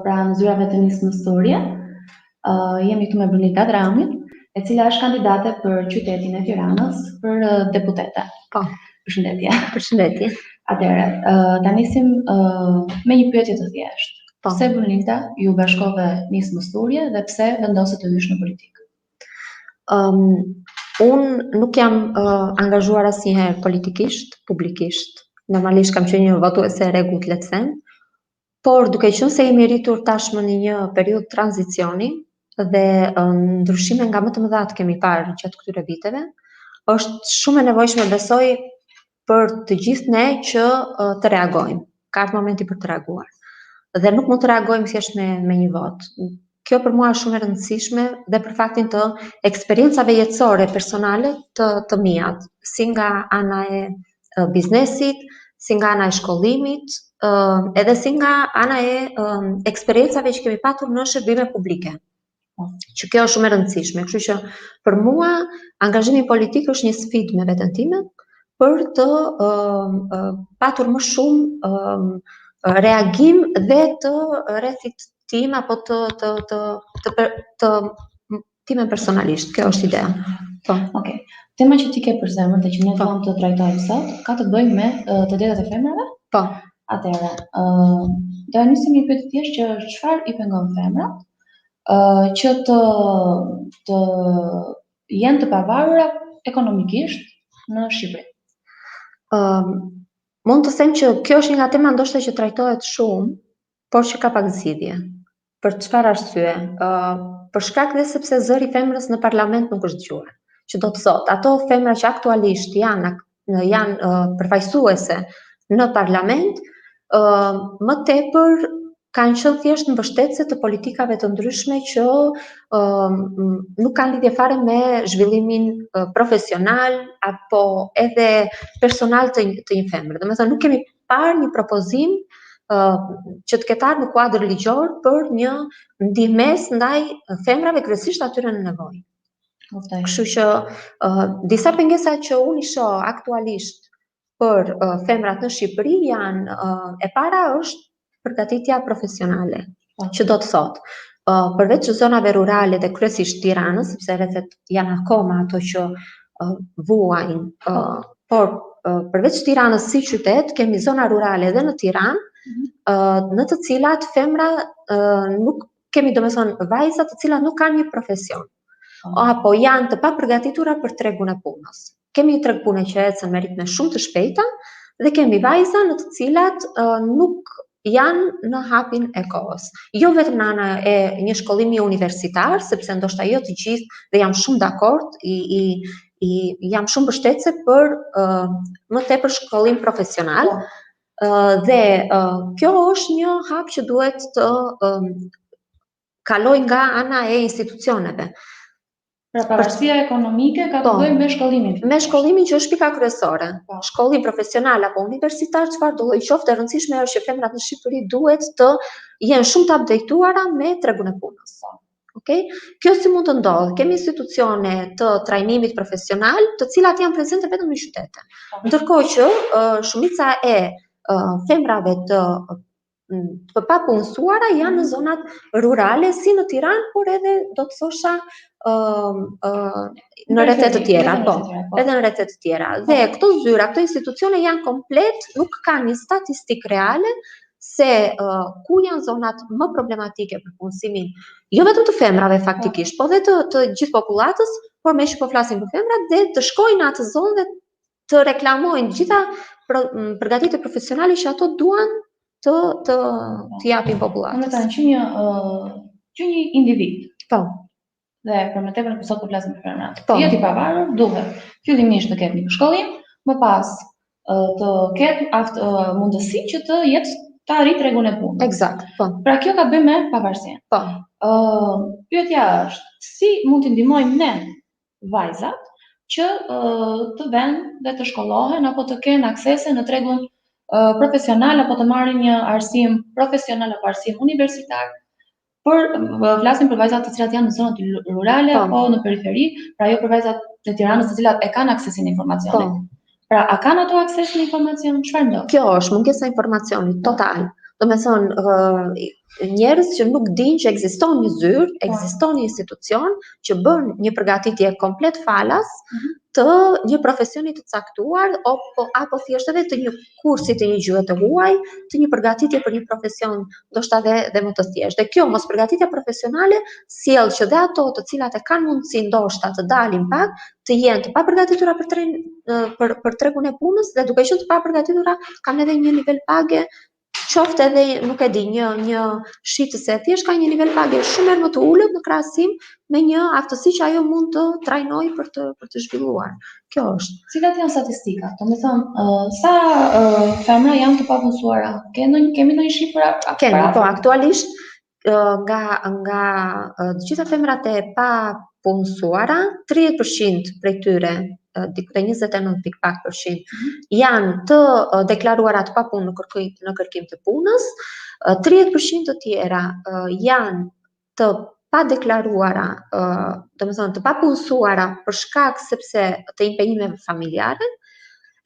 pra në zyrave të nisë në Storje. Jemi këtu me Brunita Dramin, e cila është kandidate për qytetin e Tiranës për deputete. Po, Përshëndetje. përshëndetje. Atëherë, ta nisim me një pyetje të thjeshtë. Po. Pse Brunita ju bashkove nisë në Storje dhe pse vendose të hysh në politikë? Unë nuk jam angazhuar asnjëherë politikisht, publikisht. Normalisht kam qenë një votuese e rregullt, le të them. Por duke qenë se jemi rritur tashmë në një periudhë tranzicioni dhe ndryshime nga më të mëdha të kemi parë gjatë këtyre viteve, është shumë e nevojshme besoj për të gjithë ne që të reagojmë. Ka ardhur momenti për të reaguar. Dhe nuk mund të reagojmë thjesht me një votë. Kjo për mua është shumë e rëndësishme dhe për faktin të eksperiencave jetësore personale të mia, si nga ana e biznesit, si nga ana e shkollimit, edhe si nga ana e eksperiencave që kemi patur në shërbime publike. Që kjo është shumë e rëndësishme, kështu që për mua angazhimi politik është një sfidë me veten time për të patur më shumë reagim dhe të rrethit tim apo të timen personalisht. Kjo është idea. Po. Okej. Tema që ti ke për zemër dhe që ne duam të trajtojmë sot ka të bëjë me të drejtat e femrave? Po. Atëherë, do nisim një pyetje thjesht që çfarë i pengon femrat që të jenë të pavarura ekonomikisht në Shqipëri? Mund të them që kjo është një nga tema ndoshta që trajtohet shumë, por që ka pak zgjidhje. Për çfarë arsye? Për shkak dhe sepse zëri i femrës në parlament nuk është dëgjuar. Që do të thotë, ato femra që aktualisht janë përfaqësuese në parlament, më tepër kanë qenë thjesht mbështetëse të politikave të ndryshme që nuk kanë lidhje fare me zhvillimin profesional apo edhe personal të një femre. Domethënë nuk kemi parë një propozim që të ketë ardhur në kuadër ligjor për një ndihmës ndaj femrave, kryesisht atyre në nevojë. Kështu që disa pengesa që unë i shoh aktualisht për femrat në Shqipëri janë e para është përgatitja profesionale, që do të thotë, përveç zonave rurale dhe kryesisht Tiranës, sepse rrethet janë akoma ato që vuajnë, por përveç Tiranës si qytet, kemi zona rurale edhe në Tiranë, në të cilat femra nuk kemi, domethënë, vajza të cilat nuk kanë një profesion, apo janë të papërgatitura për tregun e punës. Kemi një treg pune që ecën me ritme shumë të shpejta dhe kemi vajza në të cilat nuk janë në hapin e kohës. Jo vetëm në ana e një shkollimi universitar, sepse ndoshta jo të gjithë, dhe jam shumë dakord, jam shumë mbështetëse për më tepër shkollim profesional, dhe kjo është një hap që duhet të kaloj nga ana e institucioneve. Pra pavarësia ekonomike ka të bëjë me shkollimin. Me shkollimin që është pika kryesore. Shkollim profesional apo universitar, çfarë do lloj qoftë, e rëndësishme është që femrat në Shqipëri duhet të jenë shumë të updateuara me tregun e punës. Okej? Kjo si mund të ndodhë? Kemi institucione të trajnimit profesional, të cilat janë prezente vetëm në qytete. Ndërkohë që shumica e femrave të papunësuara janë në zonat rurale, si në Tiranë, por edhe do të thosha në rrethet të tjera, edhe në rrethet të tjera. Dhe këto zyra, këto institucione janë komplet, nuk kanë një statistikë reale se ku janë zonat më problematike për punësimin, jo vetëm të femrave faktikisht, po dhe të gjithë popullatës, por me që po flasim për femrat, dhe të shkojnë në atë zonë dhe të reklamojnë gjitha përgatitje profesionale që ato duan të japin popullatës. Që një individ. Po. Dhe për më tepër sot po flasim për femrat. Jeti i pavarur duhet fillimisht të ketë një shkollim, më pas të ketë mundësi që të arrijë tregun e punës. Eksakt, po. Pra kjo ka të bëjë me pavarësinë. Po. Pyetja është, si mund të ndihmojmë ne vajzat që të vënë dhe të shkollohen apo të kenë aksese në tregun profesional apo të marrin një arsim profesional apo arsim universitar? Flasim për vajzat të cilat janë në zonat rurale apo në periferi, pra jo për vajzat të Tiranës të cilat e kanë aksesin e informacionit. Pra a kanë ato akses në informacion? Çfarë ndodh? Kjo është mungesa e informacionit total. Njerëz që nuk dinë që ekziston një zyrë, ekziston një institucion që bën një përgatitje komplet falas të një profesioni të caktuar apo thjesht edhe të një kursi të një gjuhë të huaj, të një përgatitje për një profesion ndoshta dhe më të thjeshtë. Dhe kjo mos përgatitja profesionale sjell që dhe ato të cilat e kanë mundësi ndoshta të dalin pak, të jenë të papërgatitura për tregun e punës dhe duke qenë të papërgatitura kanë edhe një nivel page qoftë edhe nuk e di një shitëse thjesht ka një nivel page shumë më të ulët në krahasim me një aftësi që ajo mund të trajnojë për të zhvilluar. Kjo është. Cilat janë statistikat? Domethënë, sa femra janë të papunësuara? Kemi ndonjë shifra? Kemi, po aktualisht nga të gjitha femrat e papunësuara, 30% prej tyre diku te 29.% janë të deklaruara të papunë në kërkim të punës, 30% të tjera janë të padeklaruara, domethënë të papunësuara për shkak sepse të impenjimeve familjare,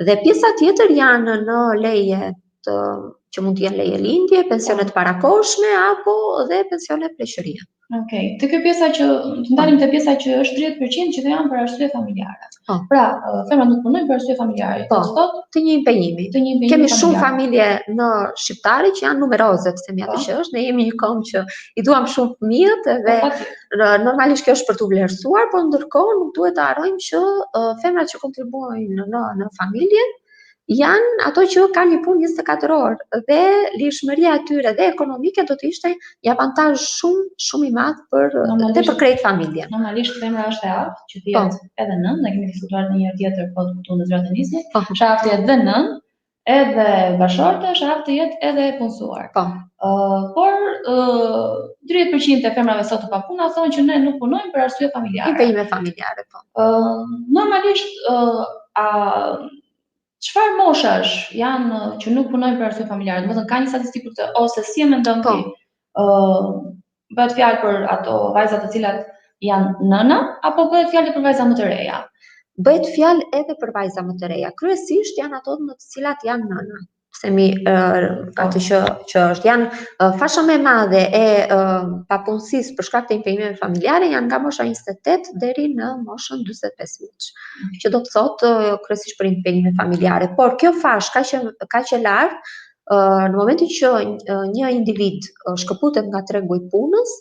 dhe pjesa tjetër janë në leje që mund të jenë leje lindje, pensione të parakohshme apo dhe pensione pleqërie. Okej, te kjo pjesa që ndalim te pjesa që është 30% që janë për arsye familjare. Pra, femrat nuk punojnë për arsye familjare, të një impenjimi. Kemi shumë familje në shqiptare që janë numeroze, të themi atë që është, ne jemi një kom që i duam shumë fëmijët dhe normalisht kjo është për të vlerësuar, por ndërkohë nuk duhet të harrojmë që femrat që kontribuojnë në familje janë ato që kanë një punë 24 orë dhe lirshmëria e tyre dhe ekonomike do të ishte një avantazh shumë i madh për krejt familjen. Normalisht femra është e aftë që të jetë edhe nën, ne kemi diskutuar në një tjetër po këtu në Zyrën e Nisjes, është aftë jetë dhe nën, edhe bashorte, është aftë jetë edhe punësuar. Por 30% e femrave sot të papuna thonë që ne nuk punojmë për arsye familjare. Impenjime familjare, po. Normalisht çfarë moshash janë që nuk punojnë për arsye familjare? Domethënë ka një statistikë për të ose si e mendon ti? Bëhet fjalë për ato vajzat të cilat janë nëna apo bëhet fjalë për vajza më të reja? Bëhet fjalë edhe për vajza më të reja. Kryesisht janë ato në të cilat janë nëna. Themi atë që është janë fasha më e madhe e papunësisë për shkak të impenjimeve familjare janë nga mosha 28 deri në moshën 45 vjeç. Që do të thotë kryesisht për impenjime familjare, por kjo fash kaq e lartë në momentin që një individ shkëputet nga tregu i punës,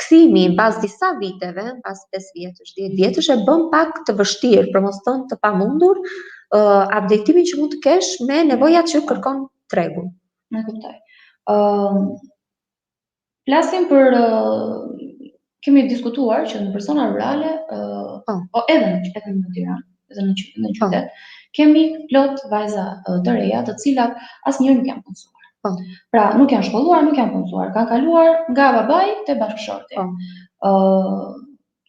kthimi pas disa viteve, pas 5 vjetësh, 10 vjetësh e bën pak të vështirë, për mos thënë të pamundur, updatimin që mund të kesh me nevojat që kërkon tregu. Në kuptoj. Flasim për kemi diskutuar që në persona rurale, edhe në Tiranë, edhe në qytet, kemi plot vajza të reja, të cilat asnjëherë nuk janë punësuar. Pra, nuk janë shkolluar, nuk janë punësuar, kanë kaluar nga babai te bashkëshorti.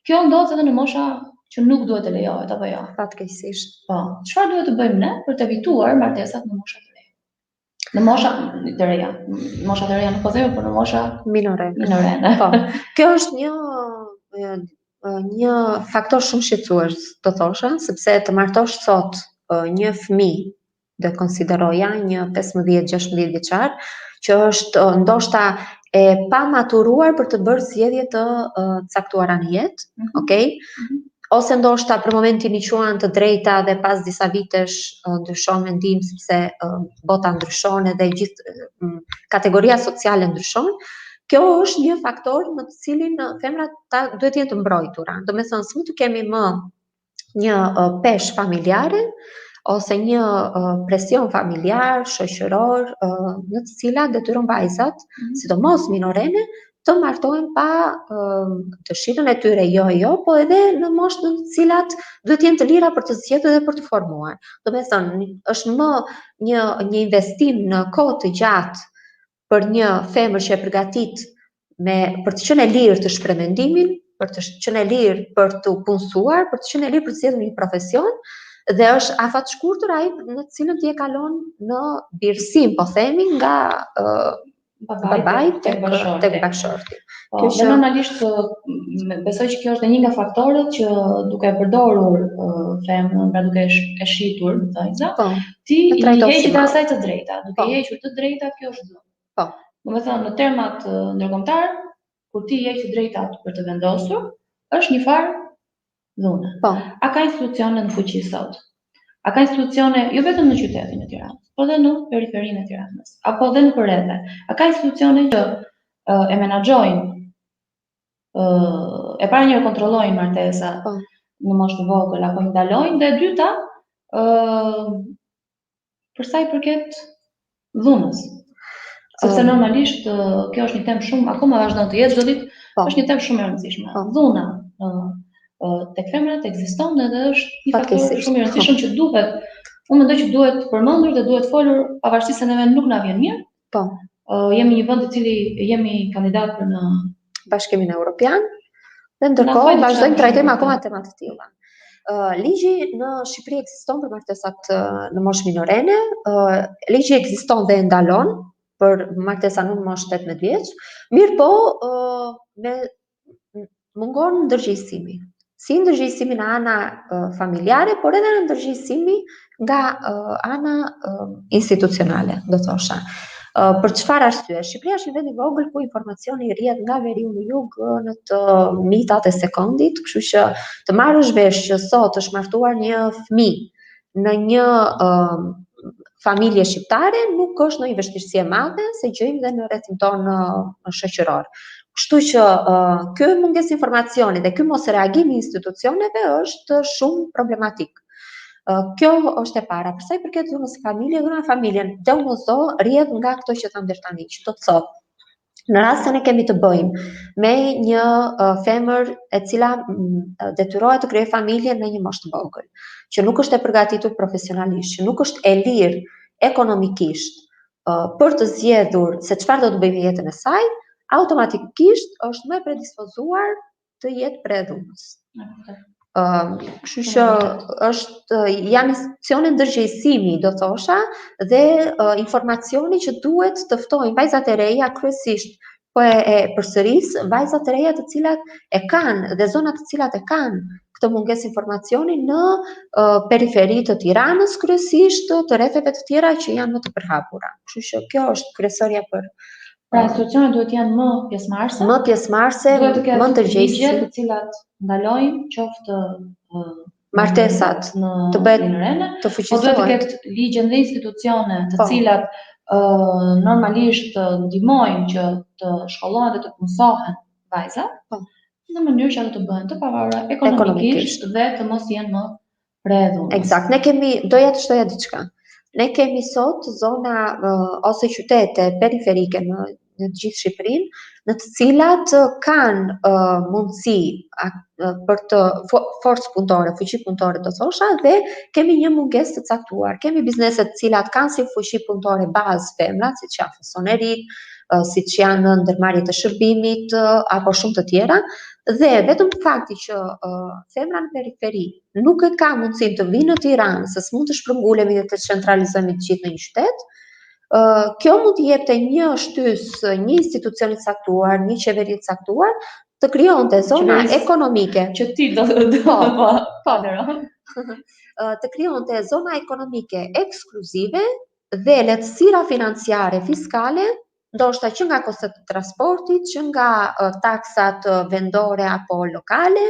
Kjo ndodh edhe në mosha që nuk duhet të lejohet apo jo? Fatkeqësisht. Po. Çfarë duhet të bëjmë ne për të evituar martesat në mosha të reja? Në mosha të reja. Mosha të reja nuk po themi, por në mosha minorene. Po. Kjo është një faktor shumë shqetësues, të thosha, sepse të martosh sot një fëmijë dhe konsideroja një 15-16 vjeçar që është ndoshta e pa maturuar për të bërë zgjedhje të caktuara në jetë, okay? Ose ndoshta për momentin i quan të drejta dhe pas disa vitesh ndryshon mendim sepse bota ndryshon edhe gjithë kategoria sociale ndryshon. Kjo është një faktor në të cilin femrat duhet të jenë të mbrojtura. Domethënë, s'mund të kemi më një peshë familjare ose një presion familjar, shoqëror, në të cilat detyron vajzat, sidomos minorene, të martohen pa dëshirën e tyre, jo, po edhe në moshë në të cilat duhet të jenë të lira për të zgjedhur dhe për të formuar. Domethënë, është më një investim në kohë të gjatë për një femër që e përgatit për të qenë e lirë të shpreh mendimin, për të qenë e lirë për të punësuar, për të qenë e lirë për të zgjedhur një profesion, dhe është afat shkurtër ai në të cilën ti e kalon në birësim, po themi, nga babai tek bashkëshorti. Dhe normalisht besoj që kjo është një nga faktorët që duke përdorur femrën, pra duke e shitur vajza, ti i heqë dhe asaj të drejta, duke hequr të drejtat, kjo është Po. Domethënë në termat ndërkombëtar, kur ti je të drejtat për të vendosur, është një farë dhune. Po. A ka institucione në fuqi sot? A ka institucione jo vetëm në qytetin e Tiranës, por edhe në periferinë e Tiranës, apo edhe në përrethë? A ka institucione që e menaxhojnë, e para njëherë kontrollojnë martesa në moshë të vogël apo i ndalojnë, dhe e dyta, për sa i përket dhunës. Sepse normalisht kjo është një temë shumë, akoma vazhdon të jetë çdo ditë, është një temë shumë e rëndësishme. Dhuna tek femrat ekziston dhe është një faktor shumë i rëndësishëm që duhet, unë mendoj që duhet përmendur dhe duhet folur, pavarësisht se neve nuk na vjen mirë. Po. Jemi një vend i cili jemi kandidat për në Bashkimin Evropian dhe ndërkohë vazhdojmë trajtojmë akoma tema të tilla. Ligji në Shqipëri ekziston për martesat në moshë minorene, ligji ekziston dhe ndalon për martesa në moshë 18 vjeç, mirë po me mungon ndërgjegjësimi. Si ndërgjegjësimi nga ana familjare, por edhe ndërgjegjësimi nga ana institucionale, do thosha. Për çfarë arsye? Shqipëria është një vend i vogël ku informacioni rrjedh nga veriu në jug në të mitat e sekondit, kështu që të marrësh vesh që sot është martuar një fëmijë në një familje shqiptare nuk është ndonjë vështirësi e madhe, se gjejmë dhe në rrethin tonë shoqëror. Kështu që ky mungesë informacioni dhe ky mos reagimi i institucioneve është shumë problematik. Kjo është e para. Për sa i përket dhunës së familjen, domosdo rrjedh nga këto që tham deri tani, që do të thotë, në rast se ne kemi të bëjmë me një femër e cila detyrohet të krijojë familje në një moshë të vogël, që nuk është e përgatitur profesionalisht, që nuk është e lirë ekonomikisht për të zgjedhur se çfarë do të bëjë me jetën e saj, automatikisht është më e predispozuar të jetë pre dhunës. Kështu që janë institucione ndërgjegjësimi, do thosha, dhe informacioni që duhet të ftojnë vajzat e reja, kryesisht po e përsëris, vajzat e reja të cilat e kanë dhe zonat të cilat e kanë këtë mungesë informacioni në periferi të Tiranës, kryesisht të rretheve të tjera që janë më të përhapura. Kështu që kjo është kryesorja për Pra institucionet duhet të jenë më pjesëmarrëse. Më pjesëmarrëse, më ndërgjegjëse, të cilat ndalojnë qoftë martesat të bëhet të fuqizohen. Po duhet të ketë ligje dhe institucione të cilat normalisht ndihmojnë që të shkollohen dhe të punësohen vajzat në mënyrë që ato të bëhen të pavarura ekonomikisht dhe të mos jenë më pre dhunës. Eksakt. Ne kemi, doja të shtoja diçka. Ne kemi sot zona ose qytete periferike në gjithë Shqipërinë, në të cilat kanë mundësi për të forcë punëtore, fuqi punëtore do thosha, dhe kemi një mungesë të caktuar. Kemi biznese të cilat kanë si fuqi punëtore bazë femra, siç janë fasonerit, siç janë ndërmarrje të shërbimit apo shumë të tjera, dhe vetëm fakti që femra në periferi nuk e ka mundësinë të vinë në Tiranë, se s'mund të shpërngulemi dhe të centralizohemi të gjithë në një qytet, kjo mund të jepte një shtys, një institucion i caktuar, një qeveri të caktuar, të krijonte zona ekonomike. Që ti do të krijonte zona ekonomike ekskluzive dhe lehtësira financiare fiskale, ndoshta që nga kostet të transportit, që nga taksat vendore apo lokale,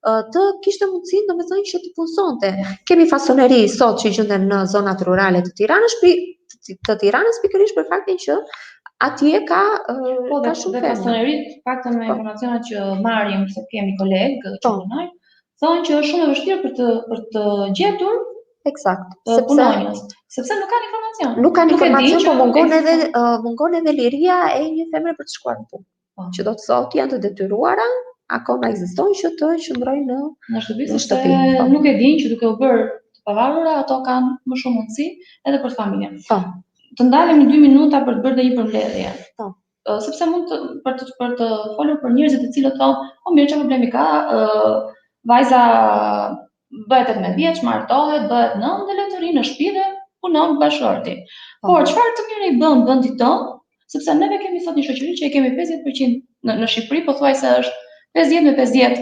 të kishte mundësinë, domethënë, që të punësonte. Kemi fasoneri sot që gjenden në zonat rurale të Tiranës, pikërisht për faktin që atje ka shumë femra. Fasonerit, paktën me informacionet që marrim, se kemi kolegë që punojnë, thonë që është shumë e vështirë për të gjetur punonjës, sepse nuk kanë informacion. Nuk kanë informacion, po mungon edhe liria e një femre për të shkuar në punë. Që do të thotë janë të detyruara, akoma ekzistojnë që të qëndrojnë në shtëpi. Nuk e dinë që duke u bërë të pavarura, ato kanë më shumë mundësi edhe për familjen. Të ndalemi 2 minuta për të bërë dhe një përmbledhje. Sepse mund për të folur për njerëzit të cilët thonë, mirë, çfarë problemi ka, vajza bëhet 18 vjeç, martohet, bëhet nënë dhe le të rinë në shtëpi dhe punon bashkëshorti. Por çfarë të mirë i bën vendit tonë, sepse neve kemi sot një shoqëri që e kemi 50% në Shqipëri, pothuajse është 50 me 50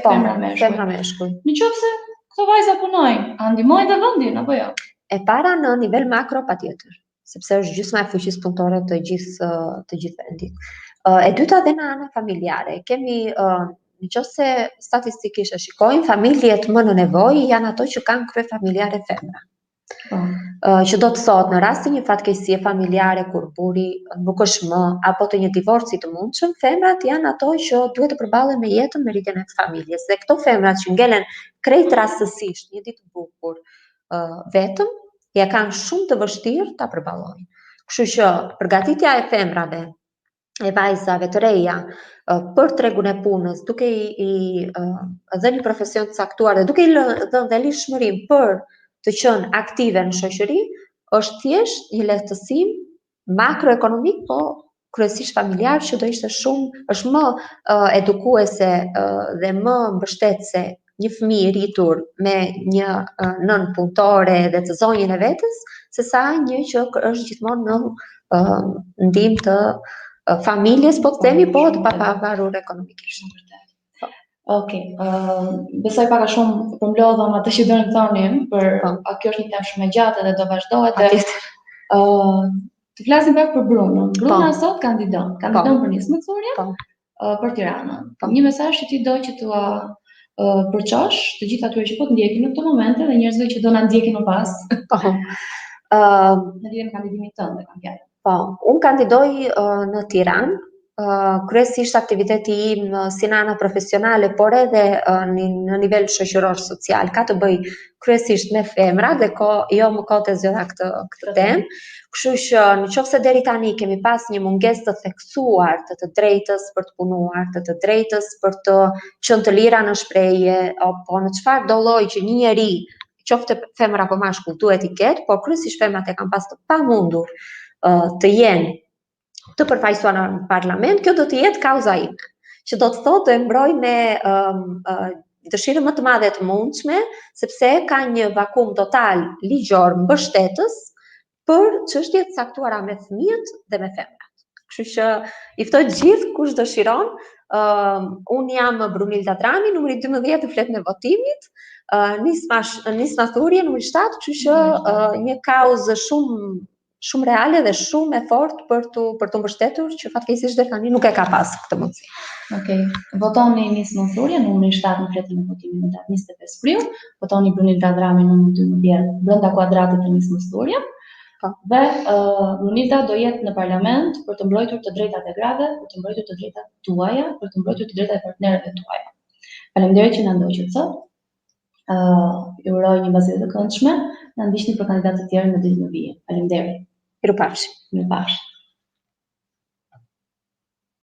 femra meshkuj. Nëse këto vajza punojnë, a ndihmojnë dhe vendin apo jo? E para në nivel makro patjetër. sepse është gjysma e fuqisë punëtore të gjithë vendit. E dyta dhe në ana familjare, kemi nëse statistikisht e shikojmë, familjet më në nevojë janë ato që kanë krye familjare femra. Që do të thotë në rastin një fatkeqësie familjare kur burri nuk është më apo të një divorci të mundshëm, femrat janë ato që duhet të përballen me jetën, me rritjen e familjes. Dhe këto femrat që ngelen krejt rastësisht një ditë të bukur vetëm, ja kanë shumë të vështirë ta përballojnë. Kështu që përgatitja e femrave, e vajzave të reja për tregun e punës, duke i dhënë një profesion të caktuar dhe duke i dhënë dhe lirshmërinë për të qenë aktive në shoqëri, është thjesht një lehtësim makroekonomik, po kryesisht familjar, që do ishte është më edukuese dhe më mbështetëse një fëmijë rritur me një nën punëtore dhe të zonjën e vetës, sesa një që është gjithmonë në ndihmë të familjes, po të themi, po të pavarur ekonomikisht. Okej, besoj pak a shumë përmblodhëm atë që do të thonim, kjo është një temë shumë e gjatë dhe do vazhdohet. Të flasim pak për Brunën. Bruna sot kandidon për një smicurje për Tiranën. Një mesazh që ti do që t'ua përçosh të gjithë atyre që po të ndjekin në këtë moment dhe njerëzve që do na ndjekin më pas. Në lidhje me kandidimin tënd, kam fjalën. Po, unë kandidoj në Tiranë. Kryesisht aktiviteti im si në ana profesionale, por edhe në nivel shoqëror social, ka të bëj kryesisht me femra dhe jo më kohë të zgjodha këtë temë. Kështu që nëse deri tani kemi pas një mungesë të theksuar të drejtës për të punuar, të drejtës për të qenë të lira në shprehje, apo në çfarë do lloj që një njeri, qoftë femër apo mashkull, duhet i ketë, por kryesisht femrat e kanë pas të pamundur të jenë të përfaqësuar në parlament, kjo do të jetë kauza ime, që do të thotë e mbroj me dëshirën më të madhe të mundshme, sepse ka një vakum total ligjor mbështetës për çështjet e caktuara me fëmijët dhe me femrat. Kështu që i ftoj gjithë kush dëshiron. Unë jam Brunilda Drami, numri 12 i fletën e votimit, nisma thurje numri 7, kështu që një kauzë shumë reale dhe shumë e fortë për të mbështetur, që fatkeqësisht deri tani nuk e ka pas këtë mundësi. Okej, votoni nismën thurje numri 7 në fletën e votimit në datën 25 prill, votoni Brunilda Drami numri 12 brenda kuadratit të nismës thurje. Dhe Brunilda do jetë në parlament për të mbrojtur të drejtat e grave, për të mbrojtur të drejtat tuaja, për të mbrojtur të drejtat e partnerëve tuaja. Faleminderit që na ndoqët sot. Ju uroj një mbasje të këndshme, na ndiqni për kandidatë të tjerë në ditët e vijim. Faleminderit. Mirupafshim. Mirupafshim.